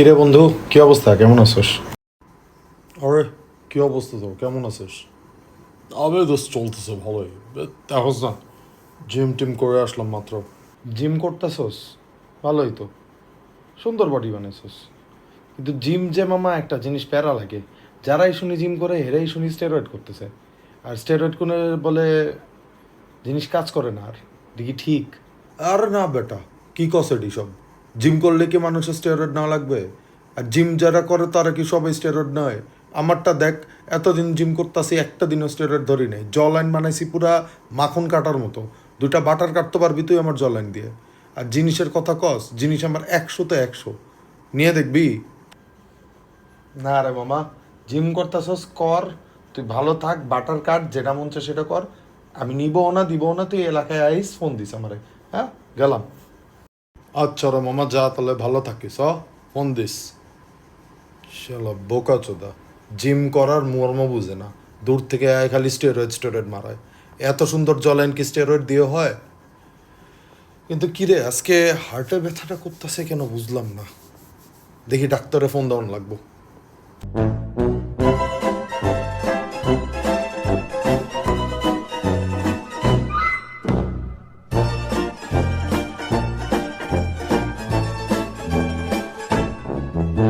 কিরে বন্ধু, কি অবস্থা? কেমন আছিস? আরে, কি অবস্থা তোর? কেমন আছিস? আমি তো চলতেছে ভালোই। দেখোস না, জিম টিম করে আসলাম মাত্র। জিম করতেছস? ভালোই তো, সুন্দর বডি বানাইছস। কিন্তু জিম যে মামা একটা জিনিস প্যারা লাগে। যারাই শুনি জিম করে হেরাই শুনি স্টেরয়েড করতেছে। আর স্টেরয়েড কোনে বলে জিনিস কাজ করে না। আর দেখি ঠিক? আর না বেটা, কি কস এডি সব? জিম করলে কি মানুষের স্টেরয়েড না লাগবে? আর জিম যারা করে তারা কি সবাই স্টেরয়েড নয়? আমারটা দেখ, এতদিন জিম করতেছি, একটা দিনও স্টেরয়েড ধরি নাই। জ লাইন বানাইছি পুরা মাখন কাটার মতো। দুইটা বাটার কাটতে পারবি তুই আমার জ লাইন দিয়ে। আর জিনিসের কথা কস, জিনিস আমার 100-তে 100। নিয়ে দেখবি? না রে মামা, জিম করতেছস কর। তুই ভালো থাক, বাটার কাট, যেটা মন চায় সেটা কর। আমি নিবও না, দিবও না। তুই এলাকায় আইস, ফোন দিস আমারে। হ্যাঁ, গেলাম। আচ্ছা রে মামা, যা তাহলে, ভালো থাকিস। Phone this. শালা বোকা চোদা, জিম করার মর্ম বুঝে না। দূর থেকে আয় খালি স্টেরয়েড স্টেরয়েড মারায়। এত সুন্দর জলাইন কি স্টেরয়েড দিয়ে হয়? কিন্তু কিরে, আজকে হার্টে ব্যথাটা করতেছে কেন বুঝলাম না। দেখি ডাক্তারে ফোন দেওয়ান লাগবো।